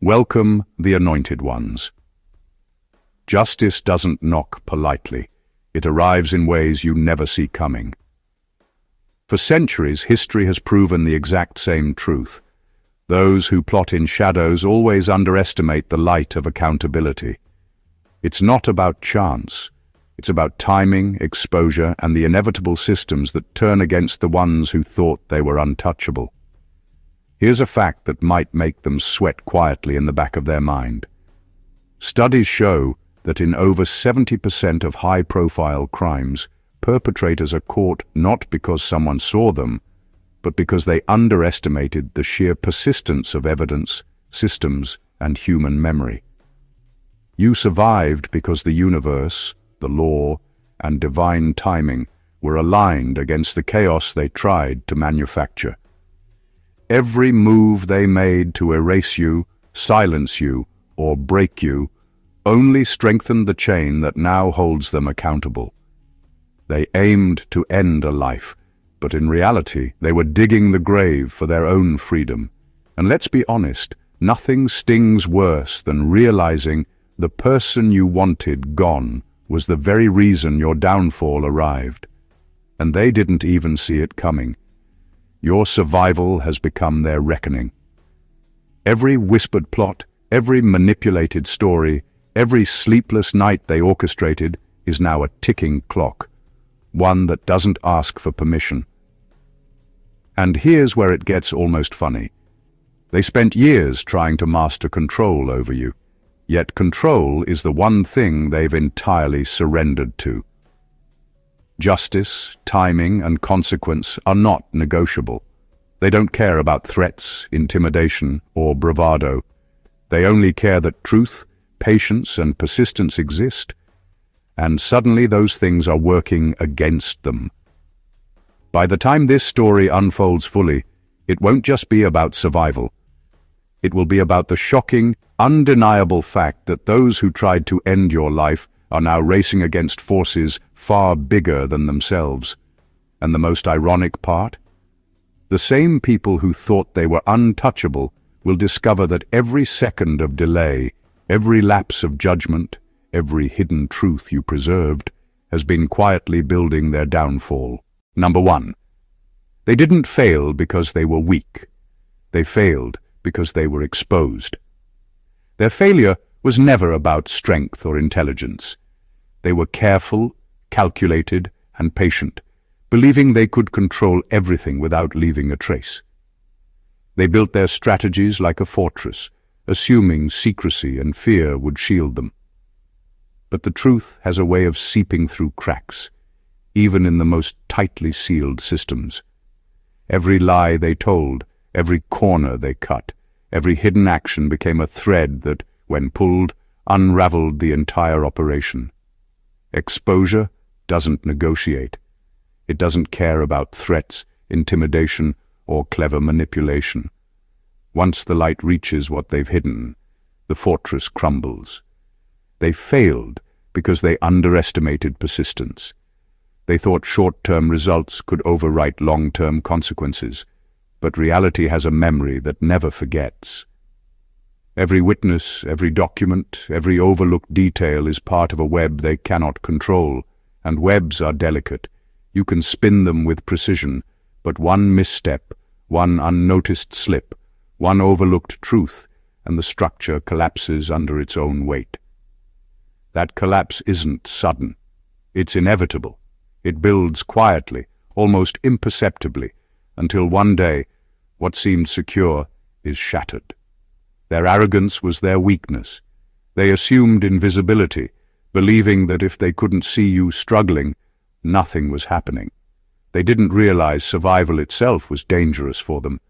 Welcome, the anointed ones. Justice doesn't knock politely. It arrives in ways you never see coming. For centuries, history has proven the exact same truth. Those who plot in shadows always underestimate the light of accountability. It's not about chance. It's about timing, exposure, and the inevitable systems that turn against the ones who thought they were untouchable. Here's a fact that might make them sweat quietly in the back of their mind. Studies show that in over 70% of high-profile crimes, perpetrators are caught not because someone saw them, but because they underestimated the sheer persistence of evidence, systems, and human memory. You survived because the universe, the law, and divine timing were aligned against the chaos they tried to manufacture. Every move they made to erase you, silence you, or break you only strengthened the chain that now holds them accountable. They aimed to end a life, but in reality they were digging the grave for their own freedom. And let's be honest, nothing stings worse than realizing the person you wanted gone was the very reason your downfall arrived. And they didn't even see it coming. Your survival has become their reckoning. Every whispered plot, every manipulated story, every sleepless night they orchestrated is now a ticking clock, one that doesn't ask for permission. And here's where it gets almost funny. They spent years trying to master control over you, yet control is the one thing they've entirely surrendered to. Justice, timing, and consequence are not negotiable. They don't care about threats, intimidation, or bravado. They only care that truth, patience, and persistence exist. And suddenly those things are working against them. By the time this story unfolds fully, it won't just be about survival. It will be about the shocking, undeniable fact that those who tried to end your life are now racing against forces far bigger than themselves. And the most ironic part? The same people who thought they were untouchable will discover that every second of delay, every lapse of judgment, every hidden truth you preserved, has been quietly building their downfall. Number 1. They didn't fail because they were weak. They failed because they were exposed. Their failure was never about strength or intelligence. They were careful, calculated, and patient, believing they could control everything without leaving a trace. They built their strategies like a fortress, assuming secrecy and fear would shield them. But the truth has a way of seeping through cracks, even in the most tightly sealed systems. Every lie they told, every corner they cut, every hidden action became a thread that, when pulled, unraveled the entire operation. Exposure doesn't negotiate. It doesn't care about threats, intimidation, or clever manipulation. Once the light reaches what they've hidden, the fortress crumbles. They failed because they underestimated persistence. They thought short-term results could overwrite long-term consequences, but reality has a memory that never forgets. Every witness, every document, every overlooked detail is part of a web they cannot control, and webs are delicate. You can spin them with precision, but one misstep, one unnoticed slip, one overlooked truth, and the structure collapses under its own weight. That collapse isn't sudden. It's inevitable. It builds quietly, almost imperceptibly, until one day, what seemed secure is shattered. Their arrogance was their weakness. They assumed invisibility, believing that if they couldn't see you struggling, nothing was happening. They didn't realize survival itself was dangerous for them.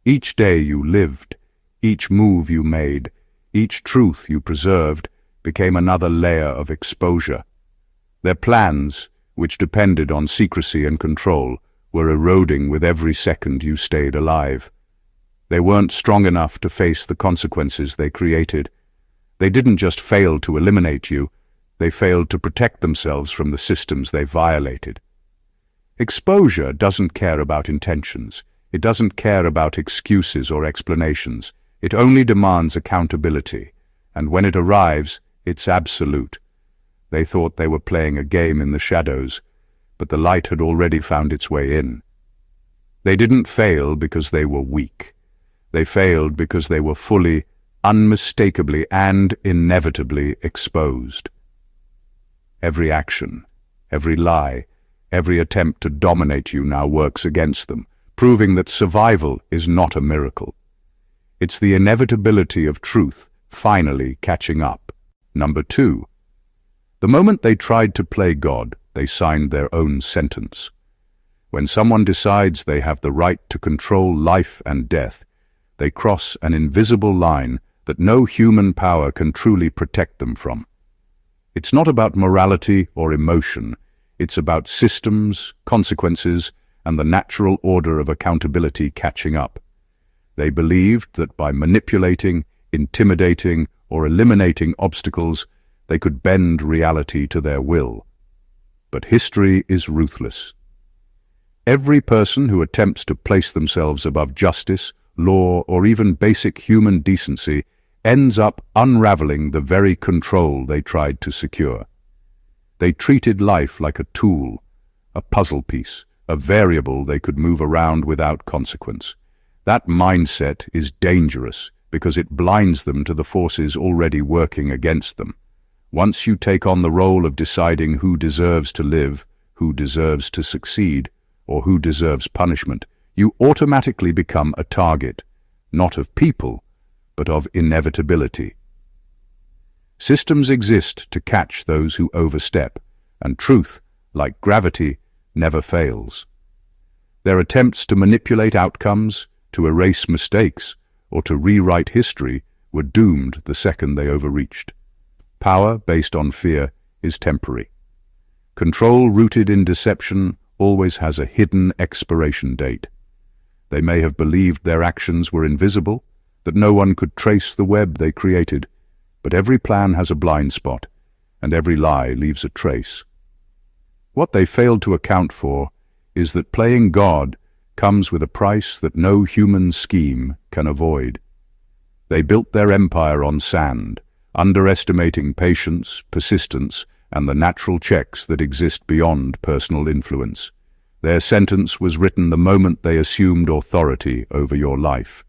Each day you lived, each move you made, each truth you preserved, became another layer of exposure. Their plans, which depended on secrecy and control, were eroding with every second you stayed alive. They weren't strong enough to face the consequences they created. They didn't just fail to eliminate you, they failed to protect themselves from the systems they violated. Exposure doesn't care about intentions. It doesn't care about excuses or explanations. It only demands accountability, and when it arrives, it's absolute. They thought they were playing a game in the shadows, but the light had already found its way in. They didn't fail because they were weak. They failed because they were fully, unmistakably, and inevitably exposed. Every action, every lie, every attempt to dominate you now works against them, proving that survival is not a miracle. It's the inevitability of truth finally catching up. Number 2. The moment they tried to play God, they signed their own sentence. When someone decides they have the right to control life and death, they cross an invisible line that no human power can truly protect them from. It's not about morality or emotion. It's about systems, consequences, and the natural order of accountability catching up. They believed that by manipulating, intimidating, or eliminating obstacles, they could bend reality to their will. But history is ruthless. Every person who attempts to place themselves above justice, law, or even basic human decency ends up unraveling the very control they tried to secure. They treated life like a tool, a puzzle piece, a variable they could move around without consequence. That mindset is dangerous because it blinds them to the forces already working against them. Once you take on the role of deciding who deserves to live, who deserves to succeed, or who deserves punishment, you automatically become a target, not of people, but of inevitability. Systems exist to catch those who overstep, and truth, like gravity, never fails. Their attempts to manipulate outcomes, to erase mistakes, or to rewrite history were doomed the second they overreached. Power based on fear is temporary. Control rooted in deception always has a hidden expiration date. They may have believed their actions were invisible, that no one could trace the web they created, but every plan has a blind spot, and every lie leaves a trace. What they failed to account for is that playing God comes with a price that no human scheme can avoid. They built their empire on sand, underestimating patience, persistence, and the natural checks that exist beyond personal influence. Their sentence was written the moment they assumed authority over your life.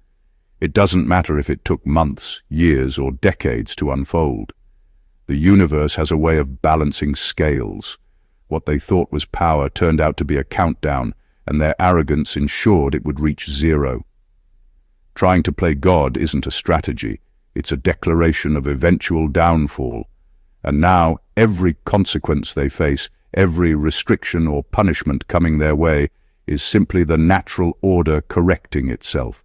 It doesn't matter if it took months, years, or decades to unfold. The universe has a way of balancing scales. What they thought was power turned out to be a countdown, and their arrogance ensured it would reach zero. Trying to play God isn't a strategy. It's a declaration of eventual downfall. And now, every consequence they face, every restriction or punishment coming their way, is simply the natural order correcting itself.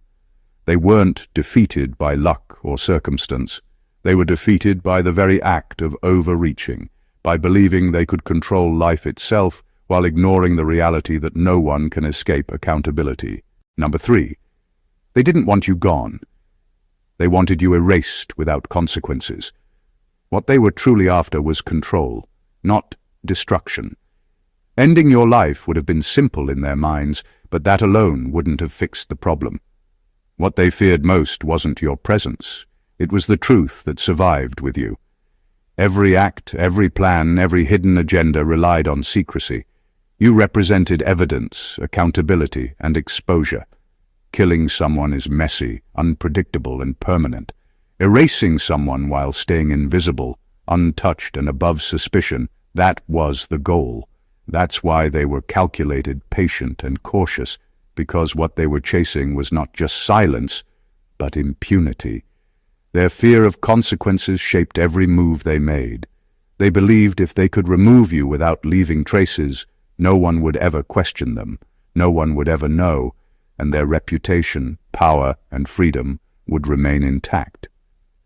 They weren't defeated by luck or circumstance. They were defeated by the very act of overreaching, by believing they could control life itself while ignoring the reality that no one can escape accountability. Number 3. They didn't want you gone. They wanted you erased without consequences. What they were truly after was control, not destruction. Ending your life would have been simple in their minds, but that alone wouldn't have fixed the problem. What they feared most wasn't your presence. It was the truth that survived with you. Every act, every plan, every hidden agenda relied on secrecy. You represented evidence, accountability, and exposure. Killing someone is messy, unpredictable, and permanent. Erasing someone while staying invisible, untouched, and above suspicion, that was the goal. That's why they were calculated, patient, and cautious, because what they were chasing was not just silence, but impunity. Their fear of consequences shaped every move they made. They believed if they could remove you without leaving traces, no one would ever question them, no one would ever know, and their reputation, power, and freedom would remain intact.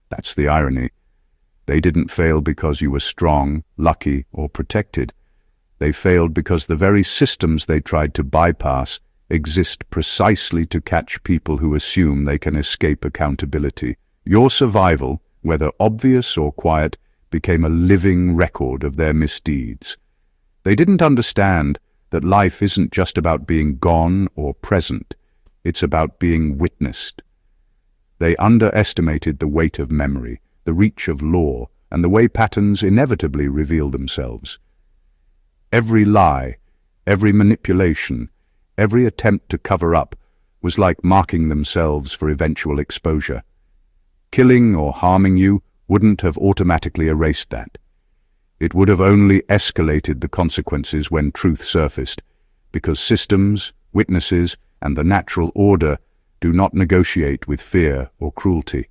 That's the irony. They didn't fail because you were strong, lucky, or protected. They failed because the very systems they tried to bypass exist precisely to catch people who assume they can escape accountability. Your survival, whether obvious or quiet, became a living record of their misdeeds. They didn't understand that life isn't just about being gone or present. It's about being witnessed. They underestimated the weight of memory, the reach of law, and the way patterns inevitably reveal themselves. Every lie, every manipulation, every attempt to cover up was like marking themselves for eventual exposure. Killing or harming you wouldn't have automatically erased that. It would have only escalated the consequences when truth surfaced, because systems, witnesses, and the natural order do not negotiate with fear or cruelty.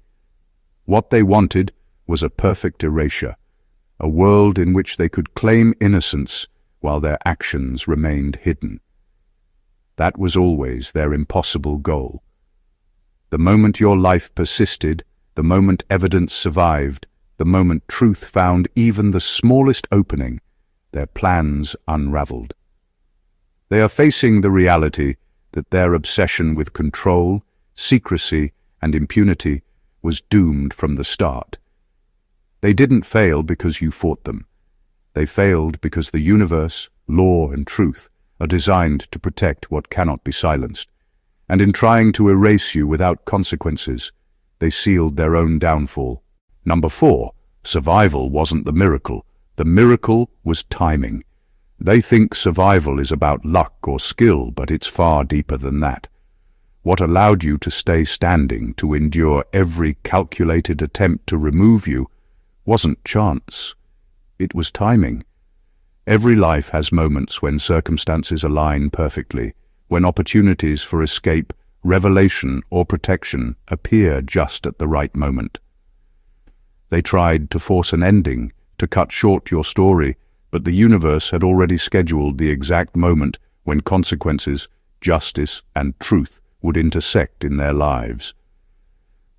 What they wanted was a perfect erasure, a world in which they could claim innocence while their actions remained hidden. That was always their impossible goal. The moment your life persisted, the moment evidence survived, the moment truth found even the smallest opening, their plans unraveled. They are facing the reality that their obsession with control, secrecy, and impunity was doomed from the start. They didn't fail because you fought them. They failed because the universe, law, and truth are designed to protect what cannot be silenced. And in trying to erase you without consequences, they sealed their own downfall. Number 4, survival wasn't the miracle. The miracle was timing. They think survival is about luck or skill, but it's far deeper than that. What allowed you to stay standing, to endure every calculated attempt to remove you, wasn't chance. It was timing. Every life has moments when circumstances align perfectly, when opportunities for escape, revelation, or protection appear just at the right moment. They tried to force an ending, to cut short your story, but the universe had already scheduled the exact moment when consequences, justice, and truth would intersect in their lives.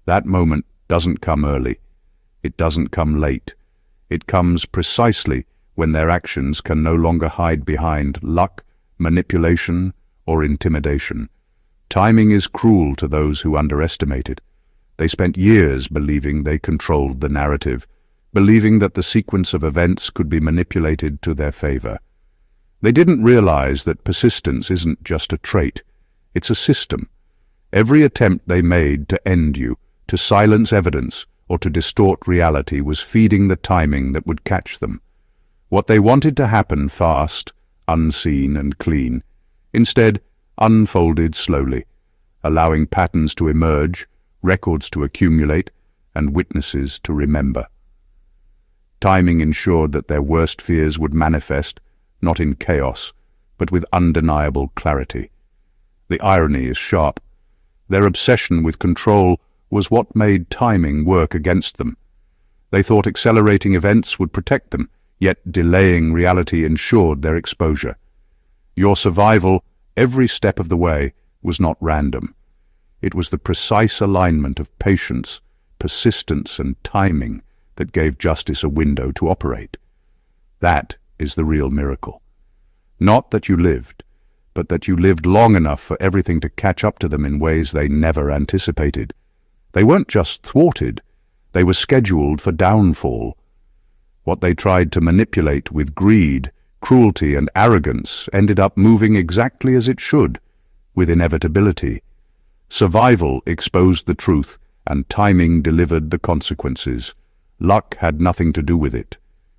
That moment doesn't come early. It doesn't come late. It comes precisely when their actions can no longer hide behind luck, manipulation, or intimidation. Timing is cruel to those who underestimate it. They spent years believing they controlled the narrative, believing that the sequence of events could be manipulated to their favor. They didn't realize that persistence isn't just a trait, it's a system. Every attempt they made to end you, to silence evidence, or to distort reality was feeding the timing that would catch them. What they wanted to happen fast, unseen and clean, instead unfolded slowly, allowing patterns to emerge, records to accumulate, and witnesses to remember. Timing ensured that their worst fears would manifest, not in chaos, but with undeniable clarity. The irony is sharp. Their obsession with control was what made timing work against them. They thought accelerating events would protect them, yet delaying reality ensured their exposure. Your survival, every step of the way, was not random. It was the precise alignment of patience, persistence, and timing that gave justice a window to operate. That is the real miracle. Not that you lived, but that you lived long enough for everything to catch up to them in ways they never anticipated. They weren't just thwarted, they were scheduled for downfall. What they tried to manipulate with greed, cruelty, and arrogance ended up moving exactly as it should, with inevitability. Survival exposed the truth, and timing delivered the consequences. Luck had nothing to do with it.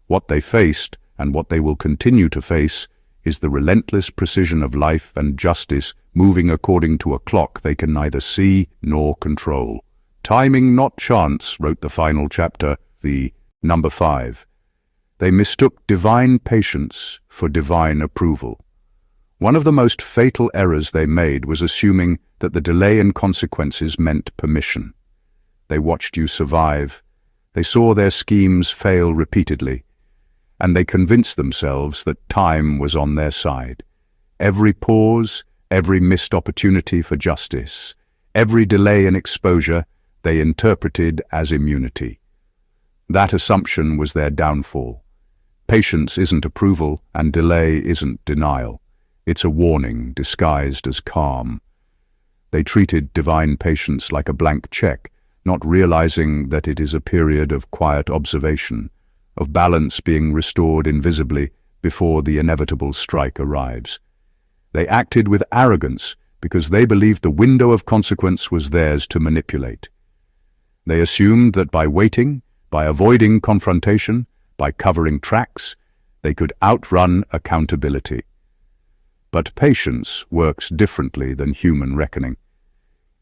What they faced, and what they will continue to face, is the relentless precision of life and justice moving according to a clock they can neither see nor control. Timing, not chance, wrote the final chapter, the number 5. They mistook divine patience for divine approval. One of the most fatal errors they made was assuming that the delay in consequences meant permission. They watched you survive. They saw their schemes fail repeatedly, and they convinced themselves that time was on their side. Every pause, every missed opportunity for justice, every delay in exposure, they interpreted as immunity. That assumption was their downfall. Patience isn't approval, and delay isn't denial. It's a warning disguised as calm. They treated divine patience like a blank check, not realizing that it is a period of quiet observation, of balance being restored invisibly before the inevitable strike arrives. They acted with arrogance because they believed the window of consequence was theirs to manipulate. They assumed that by waiting, by avoiding confrontation, by covering tracks, they could outrun accountability. But patience works differently than human reckoning.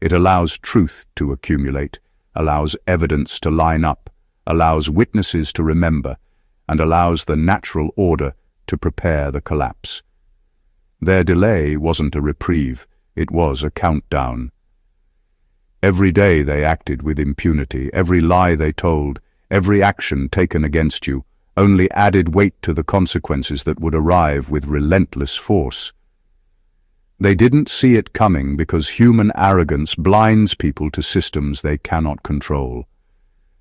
It allows truth to accumulate, allows evidence to line up, allows witnesses to remember, and allows the natural order to prepare the collapse. Their delay wasn't a reprieve, it was a countdown. Every day they acted with impunity, every lie they told, every action taken against you, only added weight to the consequences that would arrive with relentless force. They didn't see it coming because human arrogance blinds people to systems they cannot control.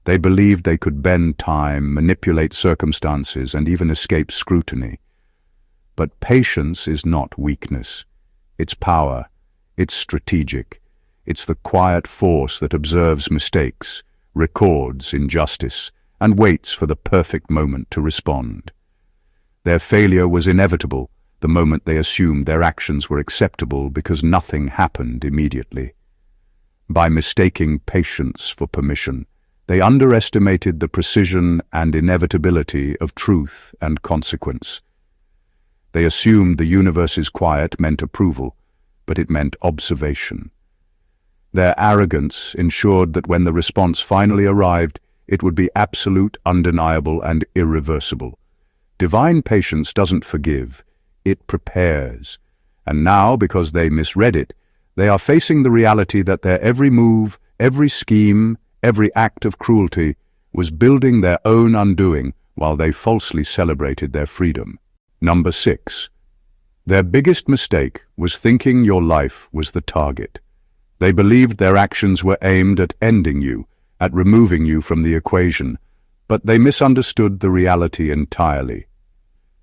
They believed they could bend time, manipulate circumstances, and even escape scrutiny. But patience is not weakness. It's power. It's strategic. It's the quiet force that observes mistakes, records injustice, and waits for the perfect moment to respond. Their failure was inevitable the moment they assumed their actions were acceptable because nothing happened immediately. By mistaking patience for permission, they underestimated the precision and inevitability of truth and consequence. They assumed the universe's quiet meant approval, but it meant observation. Their arrogance ensured that when the response finally arrived, it would be absolute, undeniable, and irreversible. Divine patience doesn't forgive, it prepares. And now, because they misread it, they are facing the reality that their every move, every scheme, every act of cruelty was building their own undoing while they falsely celebrated their freedom. Number 6. Their biggest mistake was thinking your life was the target. They believed their actions were aimed at ending you, at removing you from the equation, but they misunderstood the reality entirely.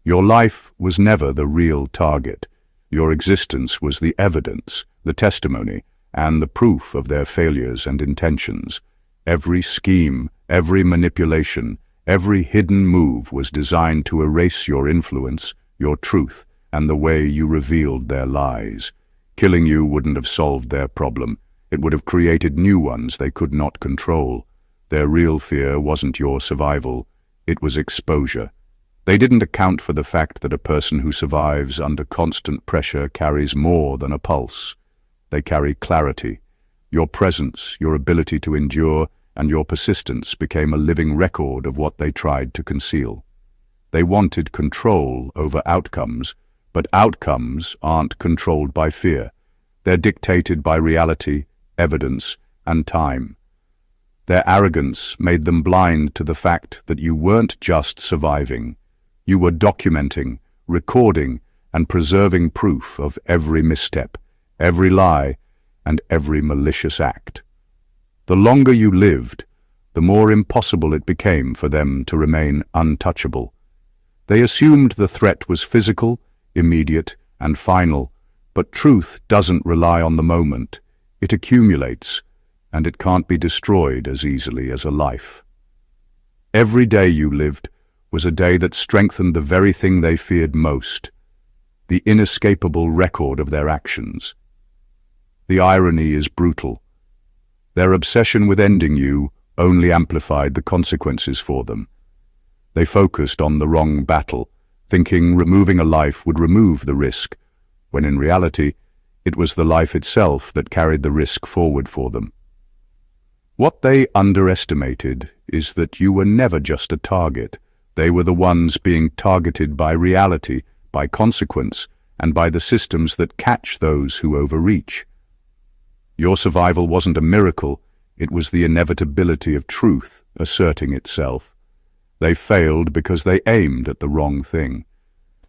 Your life was never the real target. Your existence was the evidence, the testimony, and the proof of their failures and intentions. Every scheme, every manipulation, every hidden move was designed to erase your influence, your truth, and the way you revealed their lies. Killing you wouldn't have solved their problem. It would have created new ones they could not control. Their real fear wasn't your survival, it was exposure. They didn't account for the fact that a person who survives under constant pressure carries more than a pulse. They carry clarity. Your presence, your ability to endure, and your persistence became a living record of what they tried to conceal. They wanted control over outcomes, but outcomes aren't controlled by fear. They're dictated by reality, evidence, and time. Their arrogance made them blind to the fact that you weren't just surviving. You were documenting, recording, and preserving proof of every misstep, every lie, and every malicious act. The longer you lived, the more impossible it became for them to remain untouchable. They assumed the threat was physical, immediate, and final, but truth doesn't rely on the moment. It accumulates, and it can't be destroyed as easily as a life. Every day you lived was a day that strengthened the very thing they feared most, the inescapable record of their actions. The irony is brutal. Their obsession with ending you only amplified the consequences for them. They focused on the wrong battle, thinking removing a life would remove the risk, when in reality, it was the life itself that carried the risk forward for them. What they underestimated is that you were never just a target. They were the ones being targeted by reality, by consequence, and by the systems that catch those who overreach. Your survival wasn't a miracle, it was the inevitability of truth asserting itself. They failed because they aimed at the wrong thing.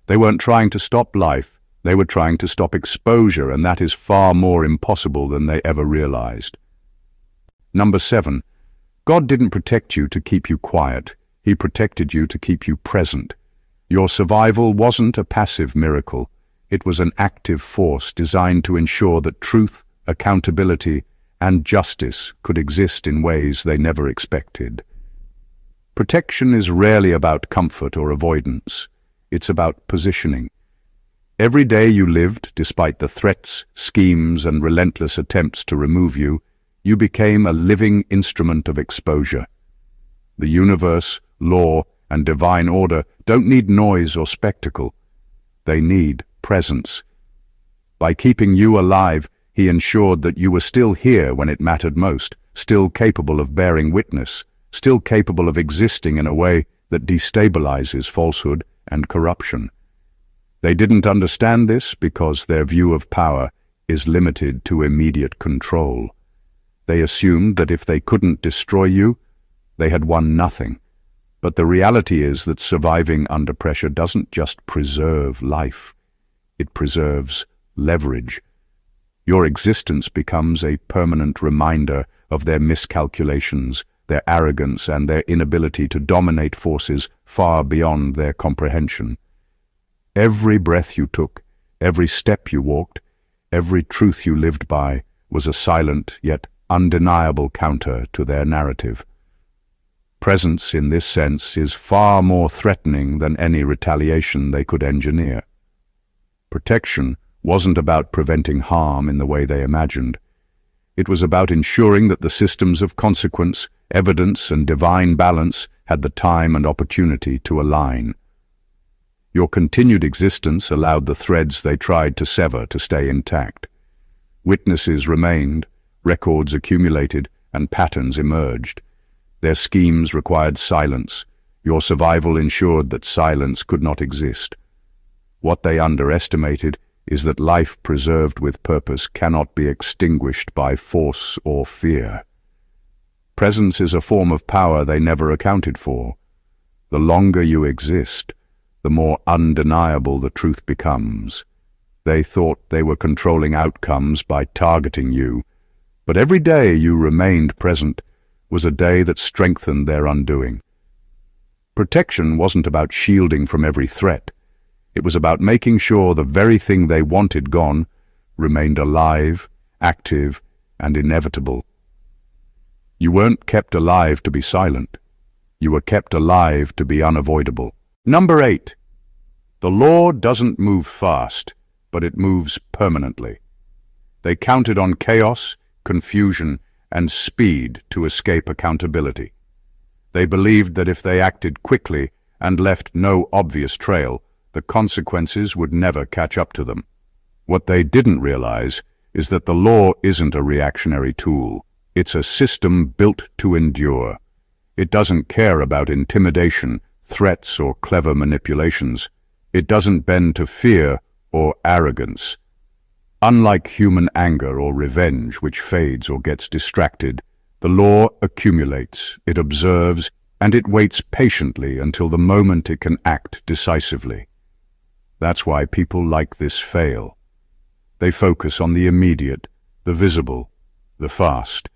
They weren't trying to stop life, they were trying to stop exposure, and that is far more impossible than they ever realized. Number 7. God didn't protect you to keep you quiet. He protected you to keep you present. Your survival wasn't a passive miracle. It was an active force designed to ensure that truth, accountability, and justice could exist in ways they never expected. Protection is rarely about comfort or avoidance. It's about positioning. Every day you lived, despite the threats, schemes, and relentless attempts to remove you, You became a living instrument of exposure. The universe, law, and divine order don't need noise or spectacle. They need presence. By keeping you alive, he ensured that you were still here when it mattered most, still capable of bearing witness, still capable of existing in a way that destabilizes falsehood and corruption. They didn't understand this because their view of power is limited to immediate control. They assumed that if they couldn't destroy you, they had won nothing. But the reality is that surviving under pressure doesn't just preserve life. It preserves leverage. Your existence becomes a permanent reminder of their miscalculations, their arrogance, and their inability to dominate forces far beyond their comprehension. Every breath you took, every step you walked, every truth you lived by was a silent yet undeniable counter to their narrative. Presence in this sense is far more threatening than any retaliation they could engineer. Protection wasn't about preventing harm in the way they imagined. It was about ensuring that the systems of consequence, evidence, and divine balance had the time and opportunity to align. Your continued existence allowed the threads they tried to sever to stay intact. Witnesses remained, records accumulated, and patterns emerged. Their schemes required silence. Your survival ensured that silence could not exist. What they underestimated is that life preserved with purpose cannot be extinguished by force or fear. Presence is a form of power they never accounted for. The longer you exist, the more undeniable the truth becomes. They thought they were controlling outcomes by targeting you, but every day you remained present was a day that strengthened their undoing. Protection wasn't about shielding from every threat. It was about making sure the very thing they wanted gone remained alive, active, and inevitable. You weren't kept alive to be silent. You were kept alive to be unavoidable. Number 8. The law doesn't move fast, but it moves permanently. They counted on chaos, confusion, and speed to escape accountability. They believed that if they acted quickly and left no obvious trail, the consequences would never catch up to them. What they didn't realize is that the law isn't a reactionary tool. It's a system built to endure. It doesn't care about intimidation, threats, or clever manipulations. It doesn't bend to fear or arrogance. Unlike human anger or revenge, which fades or gets distracted, the law accumulates, it observes, and it waits patiently until the moment it can act decisively. That's why people like this fail. They focus on the immediate, the visible, the fast,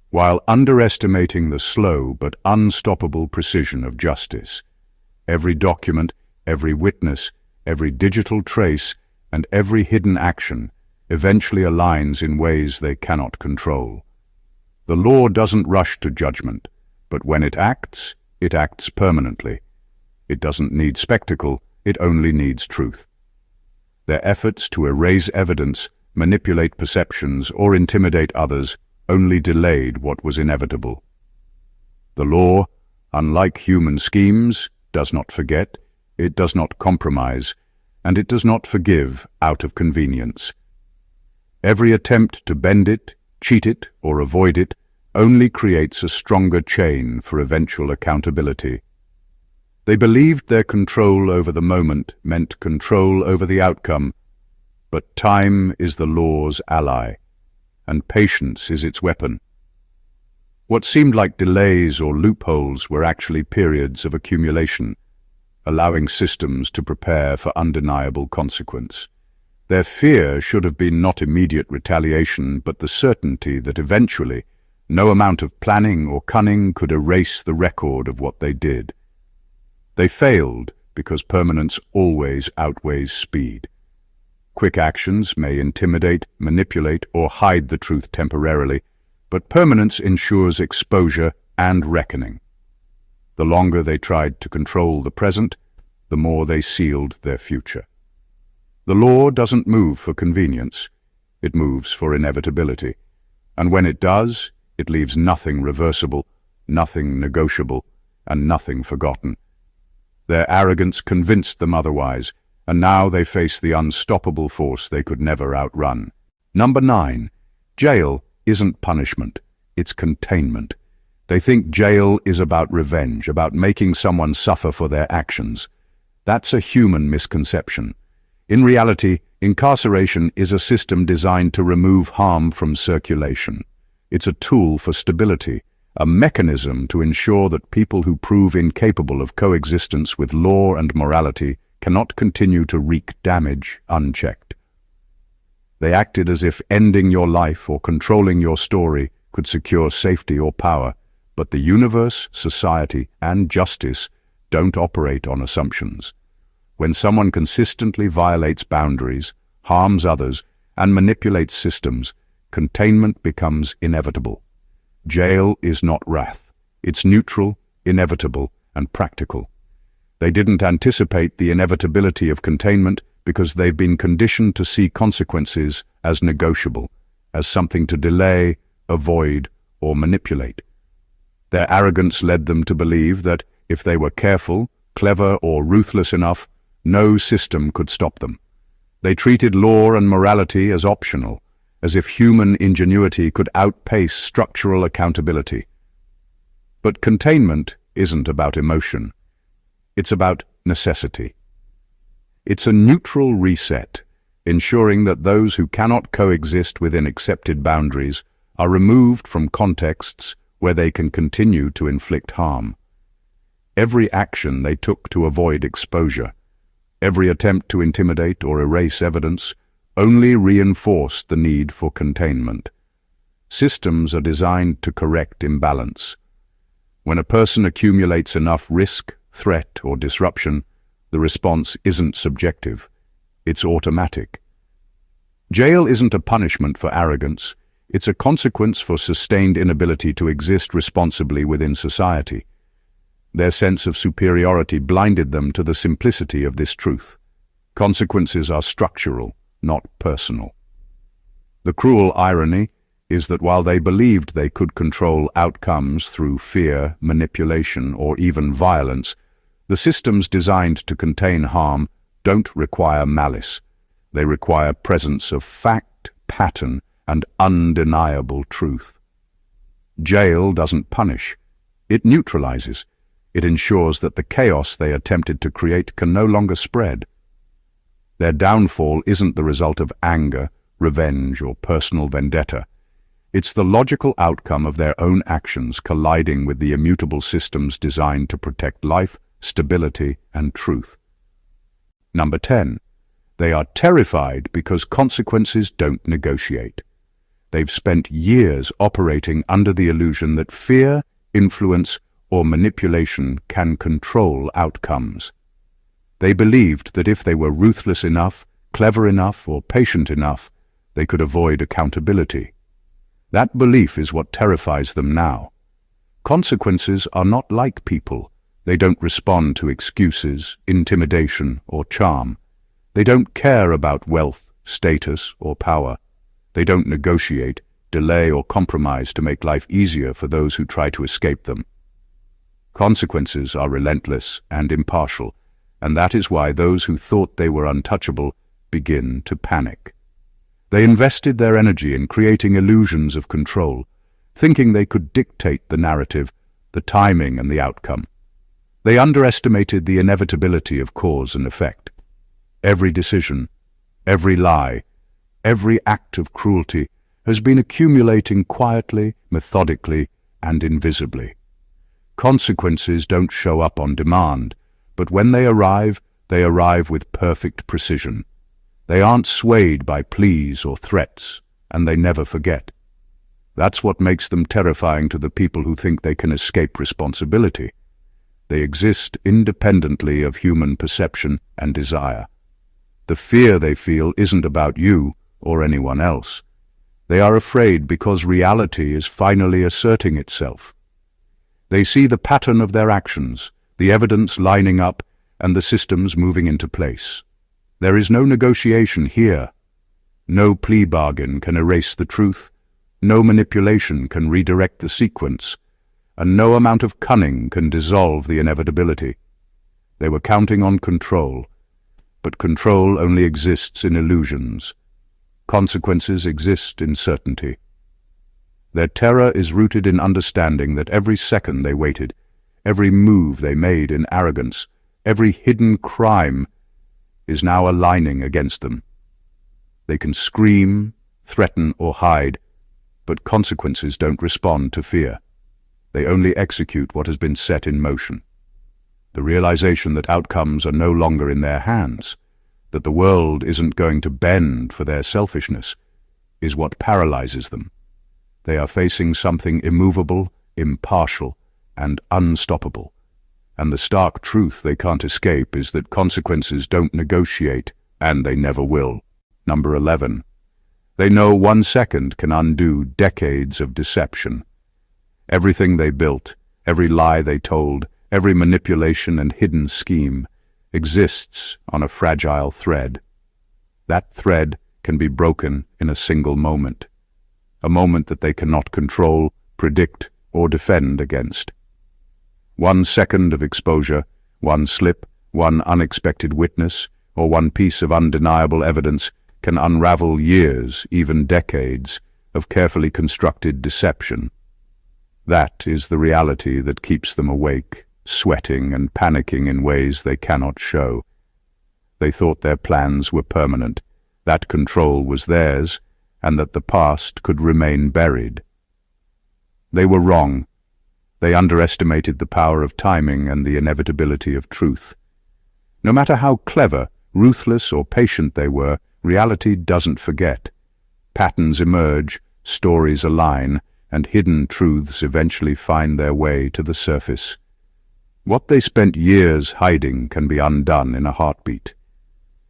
while underestimating the slow but unstoppable precision of justice. Every document, every witness, every digital trace, and every hidden action eventually aligns in ways they cannot control. The law doesn't rush to judgment, but when it acts permanently. It doesn't need spectacle, it only needs truth. Their efforts to erase evidence, manipulate perceptions, or intimidate others only delayed what was inevitable. The law, unlike human schemes, does not forget, it does not compromise, and it does not forgive out of convenience. Every attempt to bend it, cheat it, or avoid it only creates a stronger chain for eventual accountability. They believed their control over the moment meant control over the outcome, but time is the law's ally, and patience is its weapon. What seemed like delays or loopholes were actually periods of accumulation, allowing systems to prepare for undeniable consequence. Their fear should have been not immediate retaliation, but the certainty that eventually no amount of planning or cunning could erase the record of what they did. They failed because permanence always outweighs speed. Quick actions may intimidate, manipulate, or hide the truth temporarily, but permanence ensures exposure and reckoning. The longer they tried to control the present, the more they sealed their future. The law doesn't move for convenience, it moves for inevitability. And when it does, it leaves nothing reversible, nothing negotiable, and nothing forgotten. Their arrogance convinced them otherwise, and now they face the unstoppable force they could never outrun. Number 9. Jail isn't punishment, it's containment. They think jail is about revenge, about making someone suffer for their actions. That's a human misconception. In reality, incarceration is a system designed to remove harm from circulation. It's a tool for stability, a mechanism to ensure that people who prove incapable of coexistence with law and morality cannot continue to wreak damage unchecked. They acted as if ending your life or controlling your story could secure safety or power, but the universe, society, and justice don't operate on assumptions. When someone consistently violates boundaries, harms others, and manipulates systems, containment becomes inevitable. Jail is not wrath. It's neutral, inevitable, and practical. They didn't anticipate the inevitability of containment because they've been conditioned to see consequences as negotiable, as something to delay, avoid, or manipulate. Their arrogance led them to believe that if they were careful, clever, or ruthless enough, no system could stop them. They treated law and morality as optional, as if human ingenuity could outpace structural accountability. But containment isn't about emotion. It's about necessity. It's a neutral reset, ensuring that those who cannot coexist within accepted boundaries are removed from contexts where they can continue to inflict harm. Every action they took to avoid exposure, every attempt to intimidate or erase evidence, only reinforced the need for containment. Systems are designed to correct imbalance. When a person accumulates enough risk, threat, or disruption, the response isn't subjective, it's automatic. Jail isn't a punishment for arrogance, it's a consequence for sustained inability to exist responsibly within society. Their sense of superiority blinded them to the simplicity of this truth. Consequences are structural, not personal. The cruel irony is that while they believed they could control outcomes through fear, manipulation, or even violence, the systems designed to contain harm don't require malice. They require presence of fact, pattern, and undeniable truth. Jail doesn't punish. It neutralizes. It ensures that the chaos they attempted to create can no longer spread. Their downfall isn't the result of anger, revenge, or personal vendetta. It's the logical outcome of their own actions colliding with the immutable systems designed to protect life, stability, and truth. Number 10. They are terrified because consequences don't negotiate. They've spent years operating under the illusion that fear, influence, or manipulation can control outcomes. They believed that if they were ruthless enough, clever enough, or patient enough, they could avoid accountability. That belief is what terrifies them now. Consequences are not like people. They don't respond to excuses, intimidation, or charm. They don't care about wealth, status, or power. They don't negotiate, delay, or compromise to make life easier for those who try to escape them. Consequences are relentless and impartial, and that is why those who thought they were untouchable begin to panic. They invested their energy in creating illusions of control, thinking they could dictate the narrative, the timing, and the outcome. They underestimated the inevitability of cause and effect. Every decision, every lie, every act of cruelty has been accumulating quietly, methodically, and invisibly. Consequences don't show up on demand, but when they arrive with perfect precision. They aren't swayed by pleas or threats, and they never forget. That's what makes them terrifying to the people who think they can escape responsibility. They exist independently of human perception and desire. The fear they feel isn't about you or anyone else. They are afraid because reality is finally asserting itself. They see the pattern of their actions, the evidence lining up, and the systems moving into place. There is no negotiation here. No plea bargain can erase the truth. No manipulation can redirect the sequence, and no amount of cunning can dissolve the inevitability. They were counting on control, but control only exists in illusions. Consequences exist in certainty. Their terror is rooted in understanding that every second they waited, every move they made in arrogance, every hidden crime is now aligning against them. They can scream, threaten, or hide, but consequences don't respond to fear. They only execute what has been set in motion. The realization that outcomes are no longer in their hands, that the world isn't going to bend for their selfishness, is what paralyzes them. They are facing something immovable, impartial, and unstoppable. And the stark truth they can't escape is that consequences don't negotiate, and they never will. Number 11. They know 1 second can undo decades of deception. Everything they built, every lie they told, every manipulation and hidden scheme exists on a fragile thread. That thread can be broken in a single moment, a moment that they cannot control, predict, or defend against. 1 second of exposure, one slip, one unexpected witness, or one piece of undeniable evidence can unravel years, even decades, of carefully constructed deception. That is the reality that keeps them awake, sweating and panicking in ways they cannot show. They thought their plans were permanent, that control was theirs, and that the past could remain buried. They were wrong. They underestimated the power of timing and the inevitability of truth. No matter how clever, ruthless, or patient they were, reality doesn't forget. Patterns emerge, stories align, and hidden truths eventually find their way to the surface. What they spent years hiding can be undone in a heartbeat.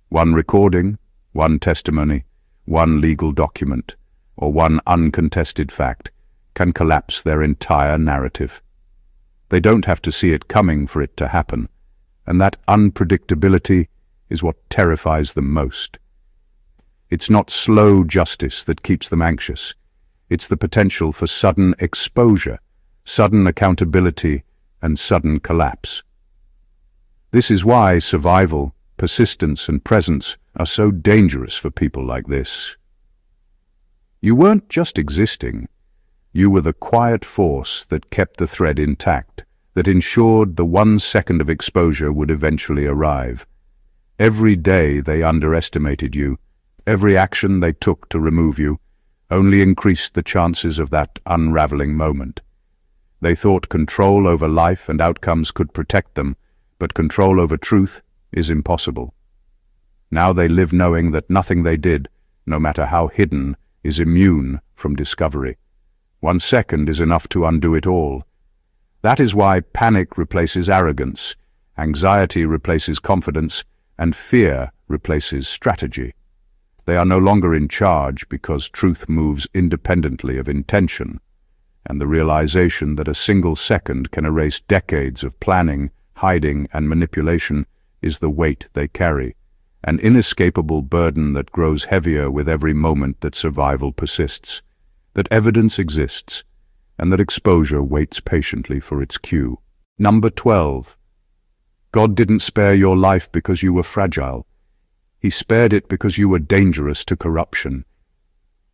One recording, one testimony, one legal document, or one uncontested fact can collapse their entire narrative. They don't have to see it coming for it to happen, and that unpredictability is what terrifies them most. It's not slow justice that keeps them anxious. It's the potential for sudden exposure, sudden accountability, and sudden collapse. This is why survival, persistence, and presence are so dangerous for people like this. You weren't just existing. You were the quiet force that kept the thread intact, that ensured the 1 second of exposure would eventually arrive. Every day they underestimated you. Every action they took to remove you only increased the chances of that unraveling moment. They thought control over life and outcomes could protect them, but control over truth is impossible. Now they live knowing that nothing they did, no matter how hidden, is immune from discovery. 1 second is enough to undo it all. That is why panic replaces arrogance, anxiety replaces confidence, and fear replaces strategy. They are no longer in charge because truth moves independently of intention, and the realization that a single second can erase decades of planning, hiding, and manipulation is the weight they carry, an inescapable burden that grows heavier with every moment that survival persists, that evidence exists, and that exposure waits patiently for its cue. Number 12. God didn't spare your life because you were fragile. He spared it because you were dangerous to corruption.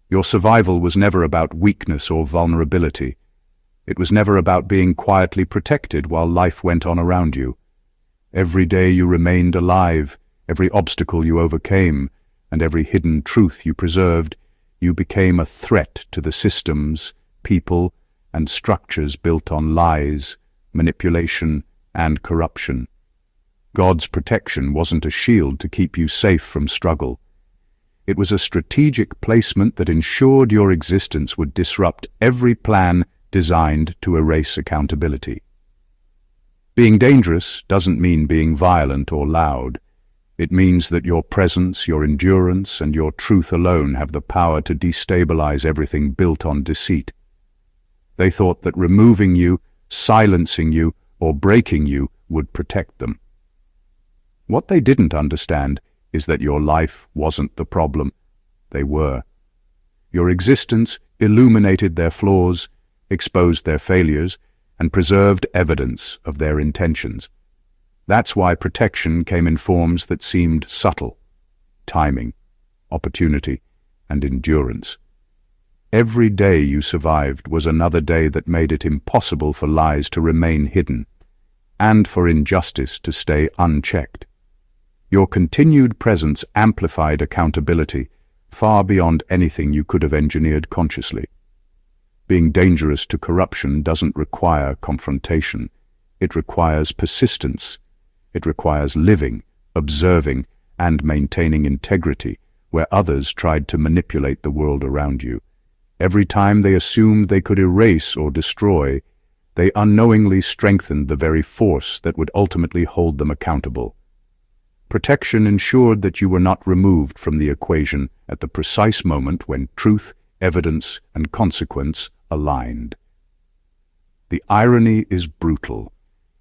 Your survival was never about weakness or vulnerability. It was never about being quietly protected while life went on around you. Every day you remained alive, every obstacle you overcame, and every hidden truth you preserved, you became a threat to the systems, people, and structures built on lies, manipulation, and corruption. God's protection wasn't a shield to keep you safe from struggle. It was a strategic placement that ensured your existence would disrupt every plan designed to erase accountability. Being dangerous doesn't mean being violent or loud. It means that your presence, your endurance, and your truth alone have the power to destabilize everything built on deceit. They thought that removing you, silencing you, or breaking you would protect them. What they didn't understand is that your life wasn't the problem. They were. Your existence illuminated their flaws, exposed their failures, and preserved evidence of their intentions. That's why protection came in forms that seemed subtle: timing, opportunity, and endurance. Every day you survived was another day that made it impossible for lies to remain hidden, and for injustice to stay unchecked. Your continued presence amplified accountability far beyond anything you could have engineered consciously. Being dangerous to corruption doesn't require confrontation. It requires persistence. It requires living, observing, and maintaining integrity where others tried to manipulate the world around you. Every time they assumed they could erase or destroy, they unknowingly strengthened the very force that would ultimately hold them accountable. Protection ensured that you were not removed from the equation at the precise moment when truth, evidence, and consequence aligned. The irony is brutal.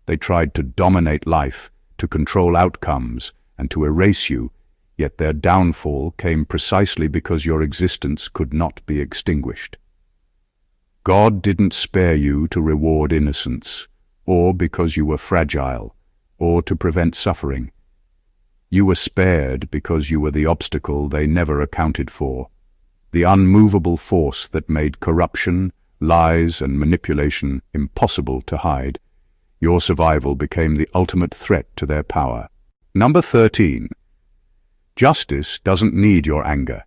They tried to dominate life, to control outcomes, and to erase you, yet their downfall came precisely because your existence could not be extinguished. God didn't spare you to reward innocence, or because you were fragile, or to prevent suffering. You were spared because you were the obstacle they never accounted for, the unmovable force that made corruption, lies, and manipulation impossible to hide. Your survival became the ultimate threat to their power. Number 13. Justice doesn't need your anger.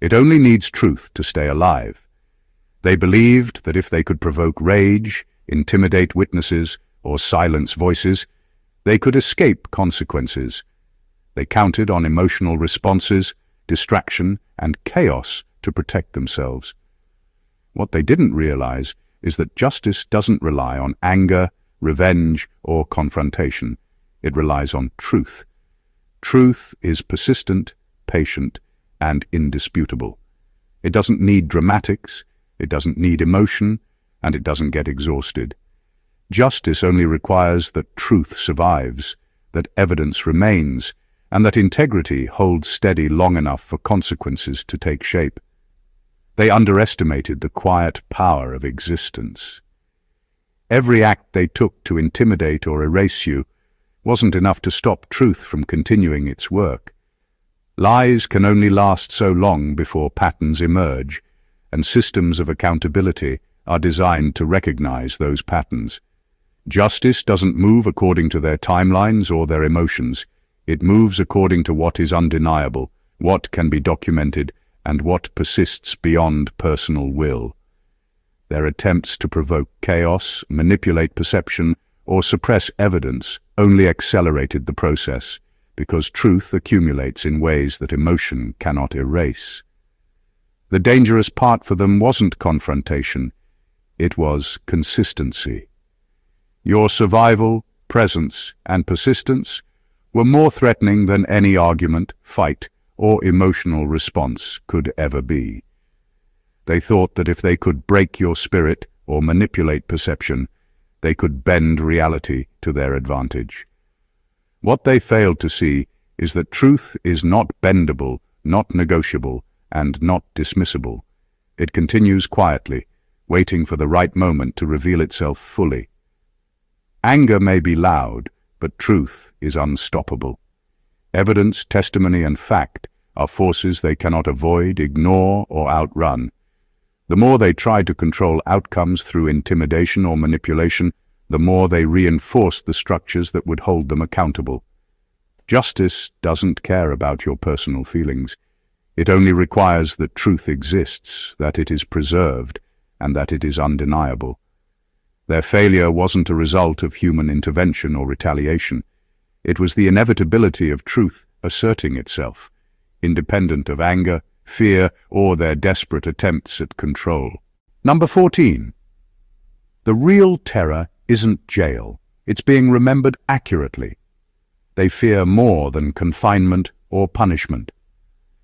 It only needs truth to stay alive. They believed that if they could provoke rage, intimidate witnesses, or silence voices, they could escape consequences. They counted on emotional responses, distraction, and chaos to protect themselves. What they didn't realize is that justice doesn't rely on anger, revenge, or confrontation. It relies on truth. Truth is persistent, patient, and indisputable. It doesn't need dramatics, it doesn't need emotion, and it doesn't get exhausted. Justice only requires that truth survives, that evidence remains, and that integrity holds steady long enough for consequences to take shape. They underestimated the quiet power of existence. Every act they took to intimidate or erase you wasn't enough to stop truth from continuing its work. Lies can only last so long before patterns emerge, and systems of accountability are designed to recognize those patterns. Justice doesn't move according to their timelines or their emotions. It moves according to what is undeniable, what can be documented, and what persists beyond personal will. Their attempts to provoke chaos, manipulate perception, or suppress evidence only accelerated the process, because truth accumulates in ways that emotion cannot erase. The dangerous part for them wasn't confrontation, it was consistency. Your survival, presence, and persistence were more threatening than any argument, fight, or emotional response could ever be. They thought that if they could break your spirit or manipulate perception, they could bend reality to their advantage. What they failed to see is that truth is not bendable, not negotiable, and not dismissible. It continues quietly, waiting for the right moment to reveal itself fully. Anger may be loud, but truth is unstoppable. Evidence, testimony, and fact are forces they cannot avoid, ignore, or outrun. The more they try to control outcomes through intimidation or manipulation, the more they reinforce the structures that would hold them accountable. Justice doesn't care about your personal feelings. It only requires that truth exists, that it is preserved, and that it is undeniable. Their failure wasn't a result of human intervention or retaliation. It was the inevitability of truth asserting itself, independent of anger, fear, or their desperate attempts at control. Number 14. The real terror isn't jail. It's being remembered accurately. They fear more than confinement or punishment.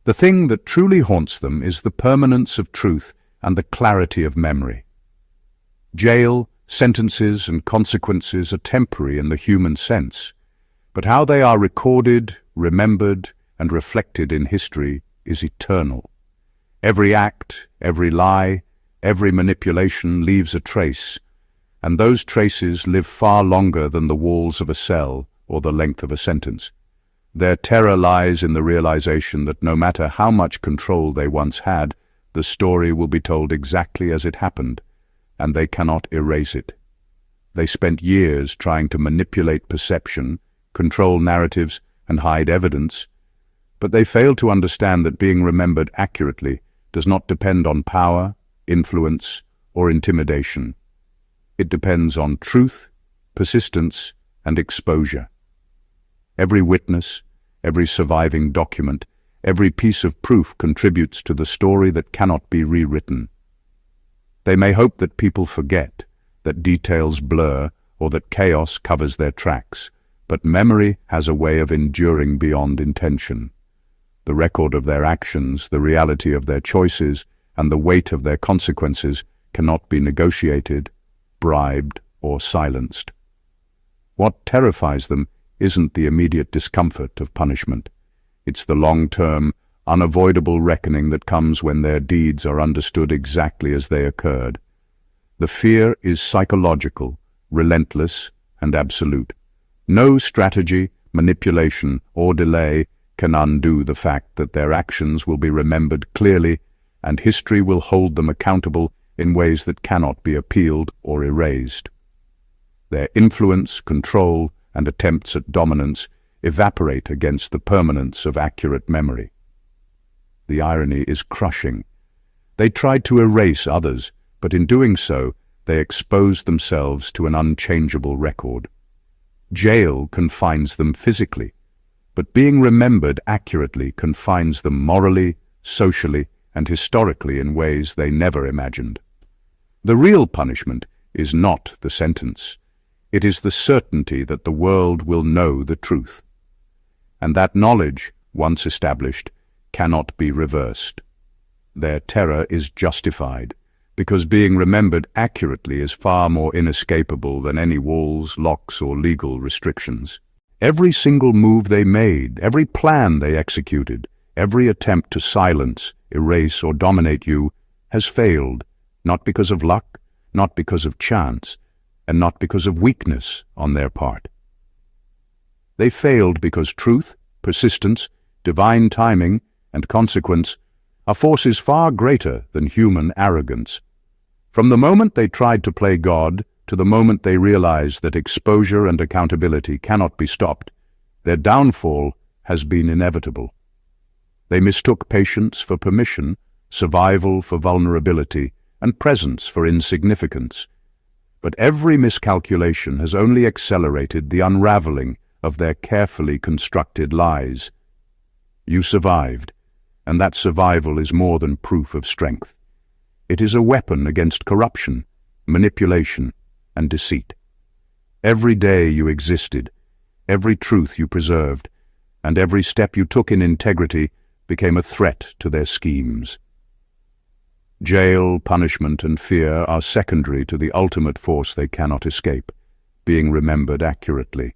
The thing that truly haunts them is the permanence of truth and the clarity of memory. Jail, sentences, and consequences are temporary in the human sense, but how they are recorded, remembered, and reflected in history is eternal. Every act, every lie, Every manipulation leaves a trace, and those traces live far longer than the walls of a cell or the length of a sentence. Their terror lies in the realization that no matter how much control they once had, the story will be told exactly as it happened, and they cannot erase it. They spent years trying to manipulate perception, control narratives, and hide evidence, but they failed to understand that being remembered accurately does not depend on power, influence, or intimidation. It depends on truth, persistence, and exposure. Every witness, every surviving document, every piece of proof contributes to the story that cannot be rewritten. They may hope that people forget, that details blur, or that chaos covers their tracks, but memory has a way of enduring beyond intention. The record of their actions, the reality of their choices, and the weight of their consequences cannot be negotiated, bribed, or silenced. What terrifies them isn't the immediate discomfort of punishment. It's the long-term, unavoidable reckoning that comes when their deeds are understood exactly as they occurred. The fear is psychological, relentless, and absolute. No strategy, manipulation, or delay can undo the fact that their actions will be remembered clearly, and history will hold them accountable in ways that cannot be appealed or erased. Their influence, control, and attempts at dominance evaporate against the permanence of accurate memory. The irony is crushing. They tried to erase others, but in doing so, they exposed themselves to an unchangeable record. Jail confines them physically, but being remembered accurately confines them morally, socially, and historically in ways they never imagined. The real punishment is not the sentence. It is the certainty that the world will know the truth. And that knowledge, once established, cannot be reversed. Their terror is justified, because being remembered accurately is far more inescapable than any walls, locks, or legal restrictions. Every single move they made, every plan they executed, every attempt to silence, erase, or dominate you has failed, not because of luck, not because of chance, and not because of weakness on their part. They failed because truth, persistence, divine timing, and consequence are forces far greater than human arrogance. From the moment they tried to play God to the moment they realized that exposure and accountability cannot be stopped, their downfall has been inevitable. They mistook patience for permission, survival for vulnerability, and presence for insignificance. But every miscalculation has only accelerated the unraveling of their carefully constructed lies. You survived, and that survival is more than proof of strength. It is a weapon against corruption, manipulation, and deceit. Every day you existed, every truth you preserved, and every step you took in integrity became a threat to their schemes. Jail, punishment, and fear are secondary to the ultimate force they cannot escape, being remembered accurately.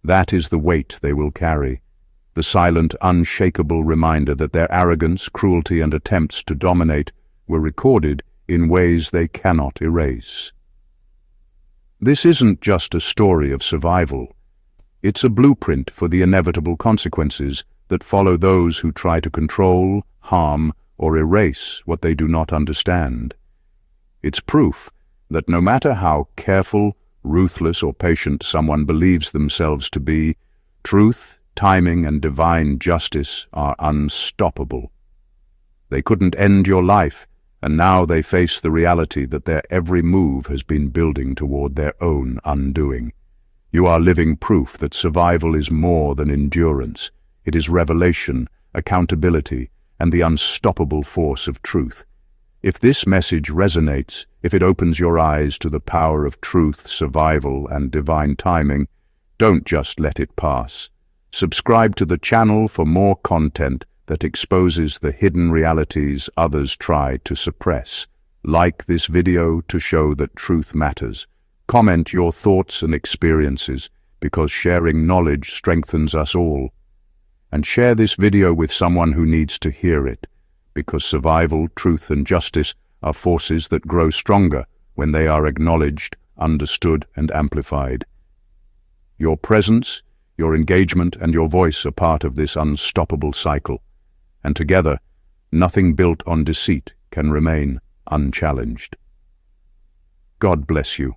That is the weight they will carry, the silent, unshakable reminder that their arrogance, cruelty, and attempts to dominate were recorded in ways they cannot erase. This isn't just a story of survival. It's a blueprint for the inevitable consequences that follow those who try to control, harm, or erase what they do not understand. It's proof that no matter how careful, ruthless, or patient someone believes themselves to be, truth, timing, and divine justice are unstoppable. They couldn't end your life, and now they face the reality that their every move has been building toward their own undoing. You are living proof that survival is more than endurance. It is revelation, accountability, and the unstoppable force of truth. If this message resonates, if it opens your eyes to the power of truth, survival, and divine timing, don't just let it pass. Subscribe to the channel for more content that exposes the hidden realities others try to suppress. Like this video to show that truth matters. Comment your thoughts and experiences, because sharing knowledge strengthens us all. And share this video with someone who needs to hear it, because survival, truth, and justice are forces that grow stronger when they are acknowledged, understood, and amplified. Your presence, your engagement, and your voice are part of this unstoppable cycle, and together, nothing built on deceit can remain unchallenged. God bless you.